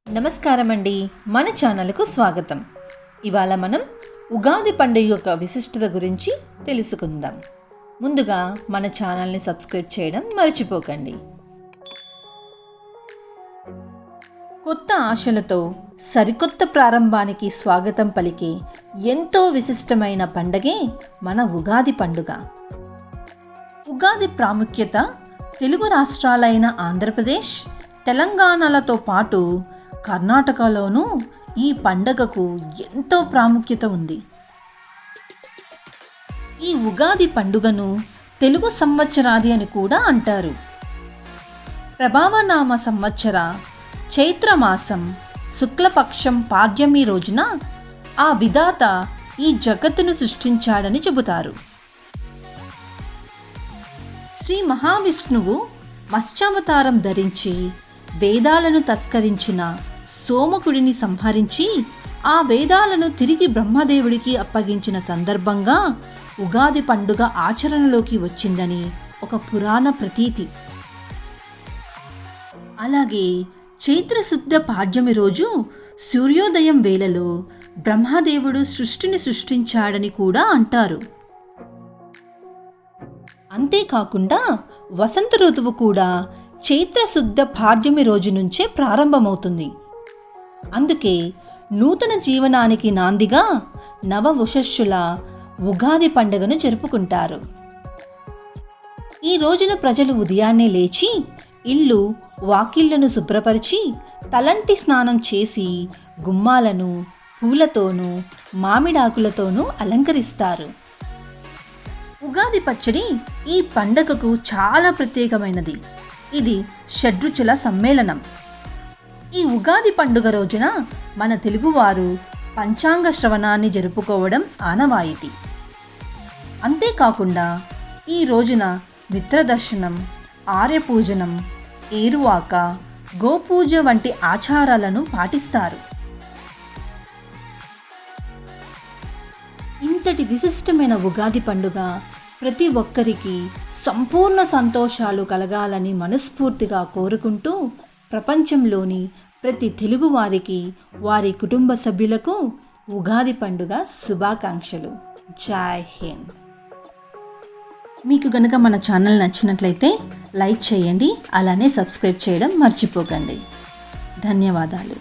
నమస్కారం అండి, మన ఛానల్కు స్వాగతం. ఇవాళ మనం ఉగాది పండుగ యొక్క విశిష్టత గురించి తెలుసుకుందాం. ముందుగా మన ఛానల్ని సబ్స్క్రైబ్ చేయడం మర్చిపోకండి. కొత్త ఆశలతో సరికొత్త ప్రారంభానికి స్వాగతం పలికే ఎంతో విశిష్టమైన పండగే మన ఉగాది పండుగ. ఉగాది ప్రాముఖ్యత తెలుగు రాష్ట్రాలైన ఆంధ్రప్రదేశ్, తెలంగాణలతో పాటు కర్ణాటకలోనూ ఈ పండగకు ఎంతో ప్రాముఖ్యత ఉంది. ఈ ఉగాది పండుగను తెలుగు సంవత్సరాది అని కూడా అంటారు. ప్రభావనామ సంవత్సర చైత్రమాసం శుక్లపక్షం పాడ్యమి రోజున ఆ విధాత ఈ జగత్తును సృష్టించాడని చెబుతారు. శ్రీ మహావిష్ణువు మత్స్యావతారం ధరించి వేదాలను తస్కరించిన సోమకుడిని సంహరించి ఆ వేదాలను తిరిగి బ్రహ్మదేవుడికి అప్పగించిన సందర్భంగా ఉగాది పండుగ ఆచరణలోకి వచ్చిందని ఒక పురాణ ప్రతీతి. అలాగే చైత్రశుద్ధ పాడ్యమి రోజు సూర్యోదయం వేళలో బ్రహ్మదేవుడు సృష్టిని సృష్టించాడని కూడా అంటారు. అంతేకాకుండా వసంత ఋతువు కూడా చైత్రశుద్ధ పాడ్యమి రోజు నుంచే ప్రారంభమవుతుంది. అందుకే నూతన జీవనానికి నాందిగా నవ ఉషస్సుల ఉగాది పండుగను జరుపుకుంటారు. ఈ రోజున ప్రజలు ఉదయాన్నే లేచి ఇల్లు వాకిళ్లను శుభ్రపరిచి తలంటి స్నానం చేసి గుమ్మాలను పూలతోనూ మామిడాకులతోనూ అలంకరిస్తారు. ఉగాది పచ్చడి ఈ పండగకు చాలా ప్రత్యేకమైనది. ఇది షడ్రుచుల సమ్మేళనం. ఈ ఉగాది పండుగ రోజున మన తెలుగువారు పంచాంగ శ్రవణాన్ని జరుపుకోవడం ఆనవాయితీ. అంతేకాకుండా ఈ రోజున మిత్రదర్శనం, ఆర్యపూజనం, ఏరువాక, గోపూజ వంటి ఆచారాలను పాటిస్తారు. ఇంతటి విశిష్టమైన ఉగాది పండుగ ప్రతి ఒక్కరికి సంపూర్ణ సంతోషాలు కలగాలని మనస్ఫూర్తిగా కోరుకుంటూ ప్రపంచంలోని ప్రతి తెలుగువారికి, వారి కుటుంబ సభ్యులకు ఉగాది పండుగ శుభాకాంక్షలు. జై హింద్. మీకు గనుక మన ఛానల్ నచ్చినట్లయితే లైక్ చేయండి, అలానే సబ్స్క్రైబ్ చేయడం మర్చిపోకండి. ధన్యవాదాలు.